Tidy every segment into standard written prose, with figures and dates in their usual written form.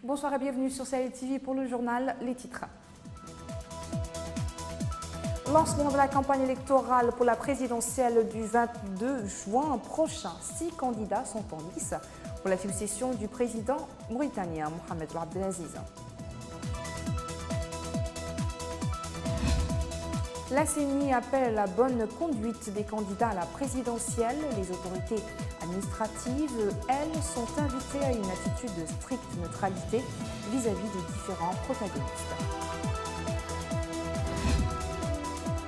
Bonsoir et bienvenue sur Sahel TV pour le journal Les Titres. Lancement de la campagne électorale pour la présidentielle du 22 juin prochain. 6 candidats sont en lice pour la succession du président mauritanien Mohamed Abdelaziz. La CENI appelle à la bonne conduite des candidats à la présidentielle. Les autorités administratives, elles, sont invitées à une attitude de stricte neutralité vis-à-vis des différents protagonistes.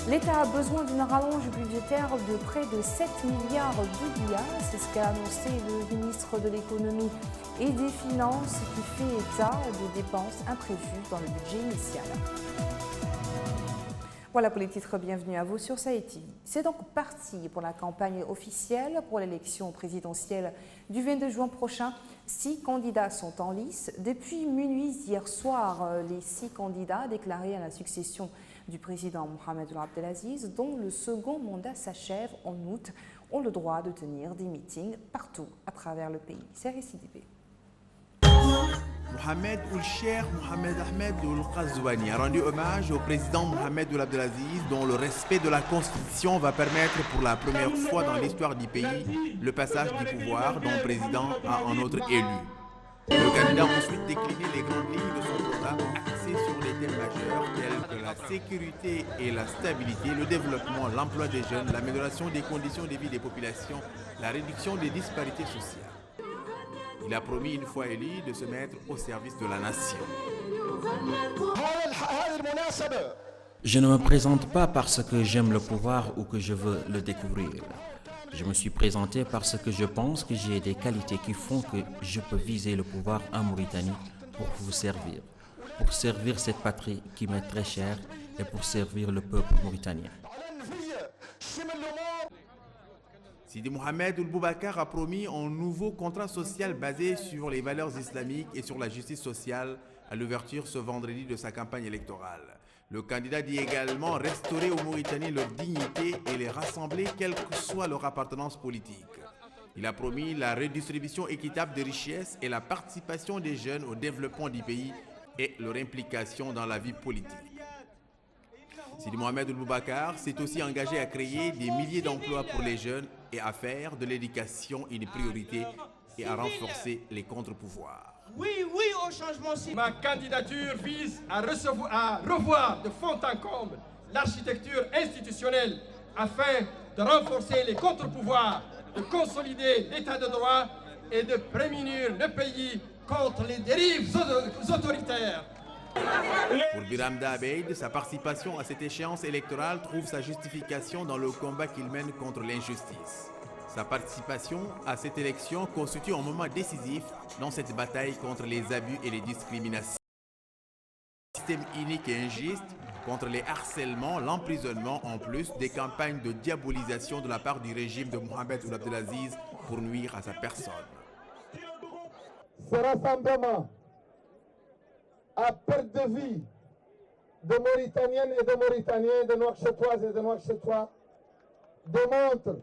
L'État a besoin d'une rallonge budgétaire de près de 7 milliards de dollars. C'est ce qu'a annoncé le ministre de l'Économie et des Finances qui fait état de dépenses imprévues dans le budget initial. Voilà pour les titres, bienvenue à vous sur Sahel TV. C'est donc parti pour la campagne officielle pour l'élection présidentielle du 22 juin prochain. 6 candidats sont en lice. Depuis minuit hier soir, les 6 candidats déclarés à la succession du président Mohamed Abdelaziz, dont le second mandat s'achève en août, ont le droit de tenir des meetings partout à travers le pays. C'est RCDP. Mohamed Ould-Cheikh Mohamed Ahmed Ould Ghazouani a rendu hommage au président Mohamed Abdelaziz, dont le respect de la Constitution va permettre pour la première fois dans l'histoire du pays le passage du pouvoir d'un président à un autre élu. Le candidat a ensuite décliné les grandes lignes de son programme axé sur des thèmes majeurs tels que la sécurité et la stabilité, le développement, l'emploi des jeunes, l'amélioration des conditions de vie des populations, la réduction des disparités sociales. Il a promis une fois élu de se mettre au service de la nation. Je ne me présente pas parce que j'aime le pouvoir ou que je veux le découvrir. Je me suis présenté parce que je pense que j'ai des qualités qui font que je peux viser le pouvoir en Mauritanie pour vous servir. Pour servir cette patrie qui m'est très chère et pour servir le peuple mauritanien. Sidi Mohamed Ould Boubacar a promis un nouveau contrat social basé sur les valeurs islamiques et sur la justice sociale à l'ouverture ce vendredi de sa campagne électorale. Le candidat dit également restaurer aux Mauritaniens leur dignité et les rassembler quelle que soit leur appartenance politique. Il a promis la redistribution équitable des richesses et la participation des jeunes au développement du pays et leur implication dans la vie politique. Sidi Mohamed Ould Boubacar s'est aussi engagé à créer des milliers d'emplois pour les jeunes et à faire de l'éducation une priorité et à renforcer les contre-pouvoirs. Oui au changement. Ma candidature vise à revoir de fond en comble l'architecture institutionnelle afin de renforcer les contre-pouvoirs, de consolider l'état de droit et de prémunir le pays contre les dérives autoritaires. Pour Biram Dabeid, sa participation à cette échéance électorale trouve sa justification dans le combat qu'il mène contre l'injustice. Sa participation à cette élection constitue un moment décisif dans cette bataille contre les abus et les discriminations. Système unique et injuste, contre les harcèlements, l'emprisonnement, en plus des campagnes de diabolisation de la part du régime de Mohamed Ould Abdelaziz pour nuire à sa personne. Ce rassemblement à perte de vie de Mauritaniennes et de Mauritaniens, de Nouakchottoises et de Nouakchottois démontre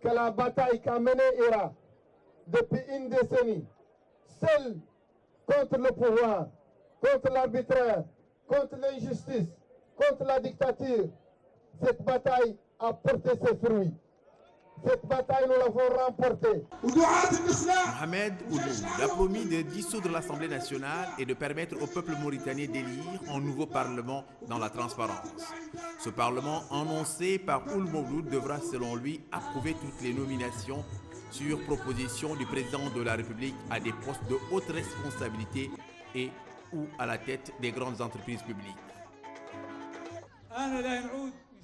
que la bataille qu'a menée Ira depuis une décennie, celle contre le pouvoir, contre l'arbitraire, contre l'injustice, contre la dictature, cette bataille a porté ses fruits. Cette bataille, nous l'avons remportée. Mohamed Ould a promis de dissoudre l'Assemblée nationale et de permettre au peuple mauritanien d'élire un nouveau parlement dans la transparence. Ce parlement annoncé par Ould Mawloud devra, selon lui, approuver toutes les nominations sur proposition du président de la République à des postes de haute responsabilité et ou à la tête des grandes entreprises publiques.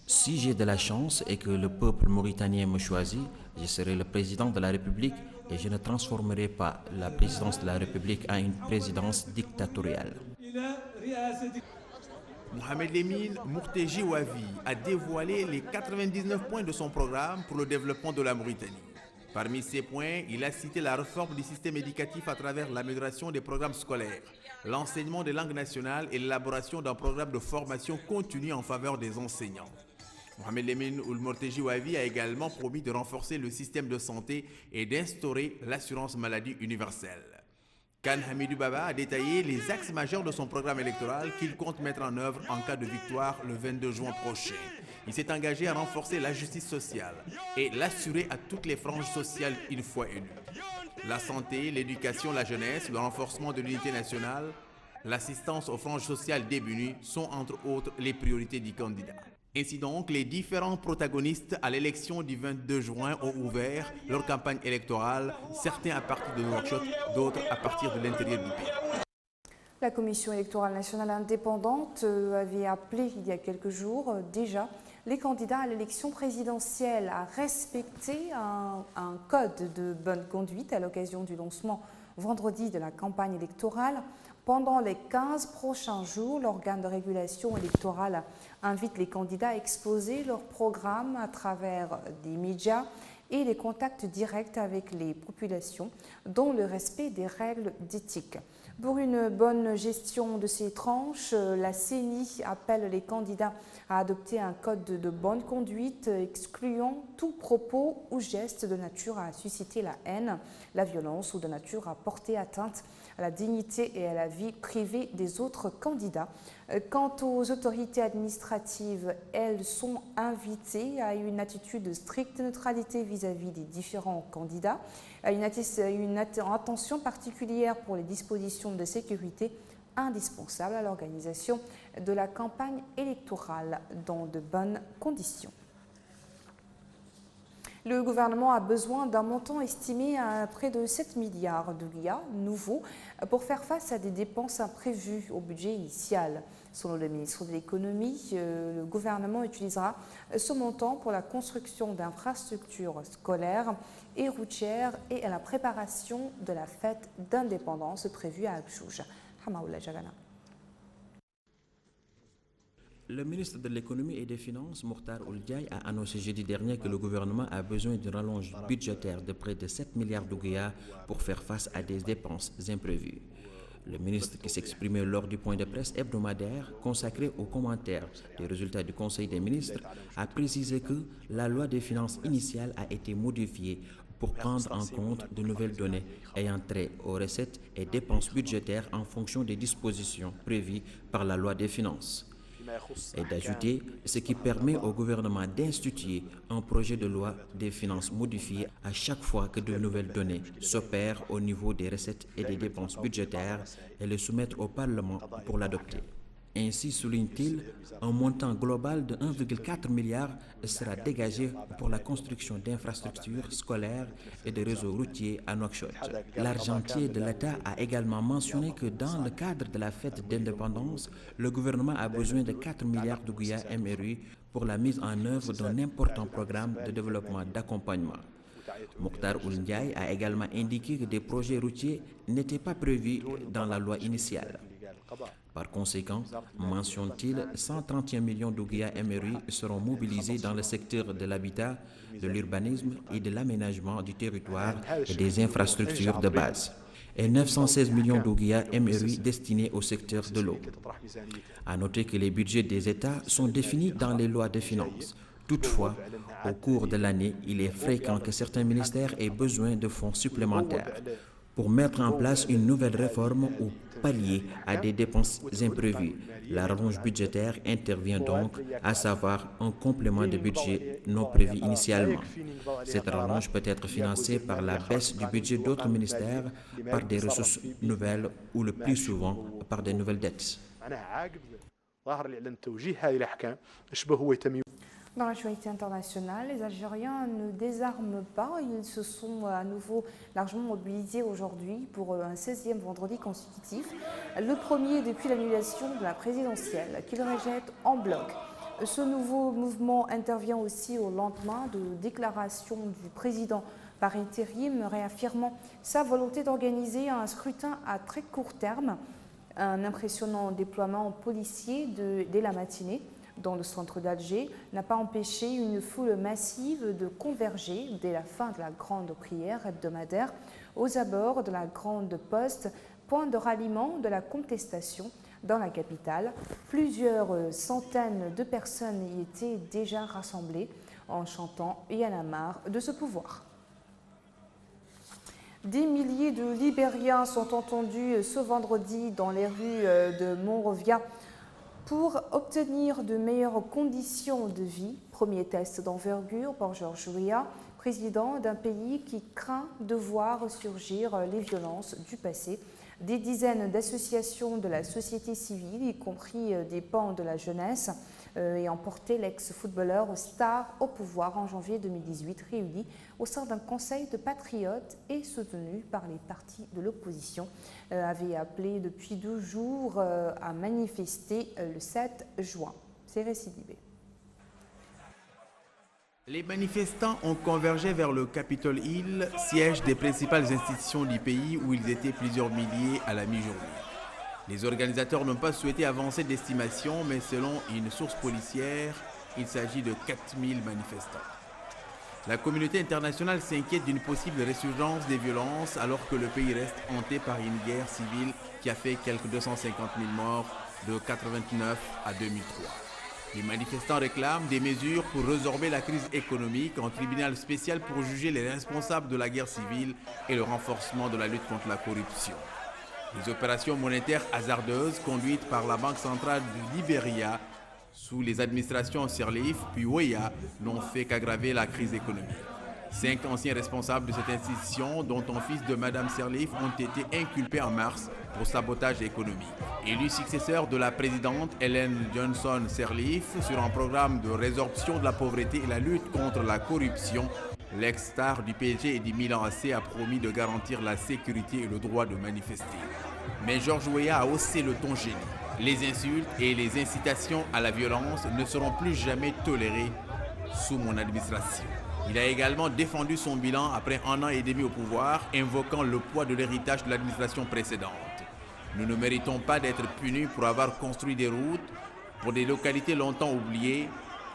Si j'ai de la chance et que le peuple mauritanien me choisit, je serai le président de la République et je ne transformerai pas la présidence de la République en une présidence dictatoriale. Mohamed Lemine Mourteji Wavi a dévoilé les 99 points de son programme pour le développement de la Mauritanie. Parmi ces points, il a cité la réforme du système éducatif à travers l'amélioration des programmes scolaires, l'enseignement des langues nationales et l'élaboration d'un programme de formation continue en faveur des enseignants. Mohamed Lemine Ould Mourteji Wavi a également promis de renforcer le système de santé et d'instaurer l'assurance maladie universelle. Khan Hamidou Baba a détaillé les axes majeurs de son programme électoral qu'il compte mettre en œuvre en cas de victoire le 22 juin prochain. Il s'est engagé à renforcer la justice sociale et l'assurer à toutes les franges sociales une fois élu. La santé, l'éducation, la jeunesse, le renforcement de l'unité nationale, l'assistance aux franges sociales démunies sont entre autres les priorités du candidat. Ainsi donc, les différents protagonistes à l'élection du 22 juin ont ouvert leur campagne électorale, certains à partir de Nouakchott, d'autres à partir de l'intérieur du pays. La Commission électorale nationale indépendante avait appelé il y a quelques jours déjà les candidats à l'élection présidentielle à respecter un code de bonne conduite à l'occasion du lancement vendredi de la campagne électorale. Pendant les 15 prochains jours, l'organe de régulation électorale invite les candidats à exposer leur programme à travers des médias et les contacts directs avec les populations, dont le respect des règles d'éthique. Pour une bonne gestion de ces tranches, la CENI appelle les candidats à adopter un code de bonne conduite excluant tout propos ou geste de nature à susciter la haine, la violence ou de nature à porter atteinte à la dignité et à la vie privée des autres candidats. Quant aux autorités administratives, elles sont invitées à une attitude de stricte neutralité vis-à-vis des différents candidats, à une attention particulière pour les dispositions de sécurité indispensables à l'organisation de la campagne électorale dans de bonnes conditions. Le gouvernement a besoin d'un montant estimé à près de 7 milliards de Guya nouveaux pour faire face à des dépenses imprévues au budget initial. Selon le ministre de l'Économie, le gouvernement utilisera ce montant pour la construction d'infrastructures scolaires et routières et à la préparation de la fête d'indépendance prévue à Abchouj. Hamaoula Jagana. Le ministre de l'Économie et des Finances, Mokhtar Ould Ndiaye, a annoncé jeudi dernier que le gouvernement a besoin d'une rallonge budgétaire de près de 7 milliards de Guya pour faire face à des dépenses imprévues. Le ministre, qui s'exprimait lors du point de presse hebdomadaire consacré aux commentaires des résultats du Conseil des ministres, a précisé que la loi des finances initiale a été modifiée pour prendre en compte de nouvelles données ayant trait aux recettes et dépenses budgétaires en fonction des dispositions prévues par la loi des finances. Et d'ajouter ce qui permet au gouvernement d'instituer un projet de loi des finances modifié à chaque fois que de nouvelles données s'opèrent au niveau des recettes et des dépenses budgétaires et les soumettre au Parlement pour l'adopter. Ainsi, souligne-t-il, un montant global de 1,4 milliard sera dégagé pour la construction d'infrastructures scolaires et de réseaux routiers à Nouakchott. L'argentier de l'État a également mentionné que dans le cadre de la fête d'indépendance, le gouvernement a besoin de 4 milliards de Guya MRU pour la mise en œuvre d'un important programme de développement d'accompagnement. Mokhtar Ould Ndiaye a également indiqué que des projets routiers n'étaient pas prévus dans la loi initiale. Par conséquent, mentionne-t-il, 131 millions de Guya MRU seront mobilisés dans le secteur de l'habitat, de l'urbanisme et de l'aménagement du territoire et des infrastructures de base, et 916 millions de Guya MRU destinés au secteur de l'eau. À noter que les budgets des États sont définis dans les lois de finances. Toutefois, au cours de l'année, il est fréquent que certains ministères aient besoin de fonds supplémentaires pour mettre en place une nouvelle réforme ou pallier à des dépenses imprévues. La rallonge budgétaire intervient donc, à savoir un complément de budget non prévu initialement. Cette rallonge peut être financée par la baisse du budget d'autres ministères, par des ressources nouvelles ou le plus souvent par de nouvelles dettes. Dans l'actualité internationale, les Algériens ne désarment pas. Ils se sont à nouveau largement mobilisés aujourd'hui pour un 16e vendredi consécutif, le premier depuis l'annulation de la présidentielle, qu'ils rejettent en bloc. Ce nouveau mouvement intervient aussi au lendemain de déclarations du président par intérim réaffirmant sa volonté d'organiser un scrutin à très court terme. Un impressionnant déploiement policier dès la matinée dans le centre d'Alger n'a pas empêché une foule massive de converger dès la fin de la grande prière hebdomadaire aux abords de la grande poste, point de ralliement de la contestation dans la capitale. Plusieurs centaines de personnes y étaient déjà rassemblées en chantant « Y en a marre de ce pouvoir ». Des milliers de Libériens sont entendus ce vendredi dans les rues de Monrovia pour obtenir de meilleures conditions de vie. Premier test d'envergure pour George Weah, président d'un pays qui craint de voir surgir les violences du passé. Des dizaines d'associations de la société civile, y compris des pans de la jeunesse, ayant porté l'ex-footballeur Star au pouvoir en janvier 2018, réunis au sein d'un conseil de patriotes et soutenu par les partis de l'opposition, avait appelé depuis 2 jours à manifester le 7 juin. C'est récidibé. Les manifestants ont convergé vers le Capitol Hill, siège des principales institutions du pays où ils étaient plusieurs milliers à la mi-journée. Les organisateurs n'ont pas souhaité avancer d'estimation, mais selon une source policière, il s'agit de 4000 manifestants. La communauté internationale s'inquiète d'une possible résurgence des violences alors que le pays reste hanté par une guerre civile qui a fait quelques 250 000 morts de 1989 à 2003. Les manifestants réclament des mesures pour résorber la crise économique, un tribunal spécial pour juger les responsables de la guerre civile et le renforcement de la lutte contre la corruption. Les opérations monétaires hasardeuses conduites par la Banque centrale du Libéria sous les administrations Sirleaf puis Weah n'ont fait qu'aggraver la crise économique. 5 anciens responsables de cette institution, dont un fils de Mme Sirleaf, ont été inculpés en mars pour sabotage économique. Élu successeur de la présidente Ellen Johnson Sirleaf sur un programme de résorption de la pauvreté et la lutte contre la corruption, l'ex-star du PSG et du Milan AC a promis de garantir la sécurité et le droit de manifester. Mais George Weah a haussé le ton gêné. Les insultes et les incitations à la violence ne seront plus jamais tolérées sous mon administration. Il a également défendu son bilan après 1 an et demi au pouvoir, invoquant le poids de l'héritage de l'administration précédente. Nous ne méritons pas d'être punis pour avoir construit des routes pour des localités longtemps oubliées,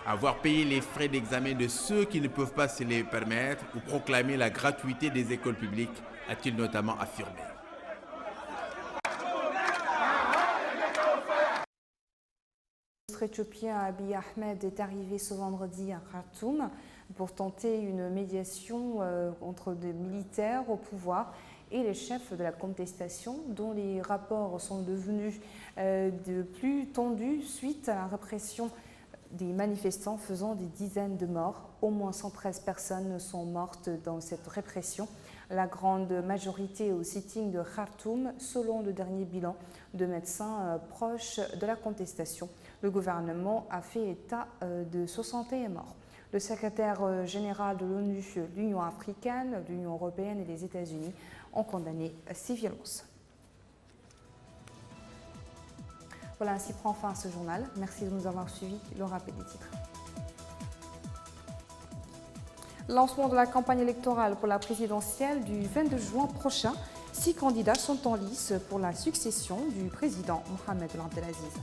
avoir payé les frais d'examen de ceux qui ne peuvent pas se les permettre ou proclamer la gratuité des écoles publiques, a-t-il notamment affirmé. Le ministre éthiopien Abiy Ahmed est arrivé ce vendredi à Khartoum pour tenter une médiation entre des militaires au pouvoir et les chefs de la contestation, dont les rapports sont devenus de plus tendus suite à la répression des manifestants faisant des dizaines de morts. Au moins 113 personnes sont mortes dans cette répression. La grande majorité au sitting de Khartoum, selon le dernier bilan de médecins proches de la contestation. Le gouvernement a fait état de 61 morts. Le secrétaire général de l'ONU, l'Union africaine, l'Union européenne et les États-Unis ont condamné ces violences. Voilà, ainsi prend fin ce journal. Merci de nous avoir suivis. Le rappel des titres. Lancement de la campagne électorale pour la présidentielle du 22 juin prochain. 6 candidats sont en lice pour la succession du président Mohamed Abdelaziz.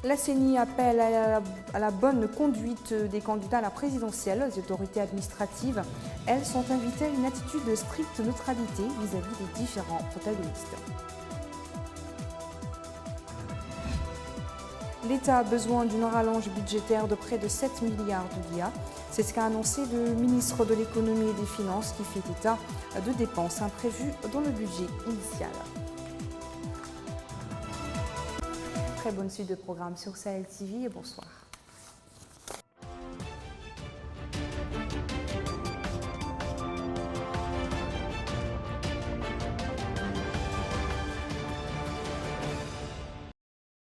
La CENI appelle à la bonne conduite des candidats à la présidentielle. Les autorités administratives, elles, sont invitées à une attitude de stricte neutralité vis-à-vis des différents protagonistes. L'État a besoin d'une rallonge budgétaire de près de 7 milliards de l'IA. C'est ce qu'a annoncé le ministre de l'Économie et des Finances qui fait état de dépenses imprévues dans le budget initial. Très bonne suite de programmes sur Sahel TV et bonsoir.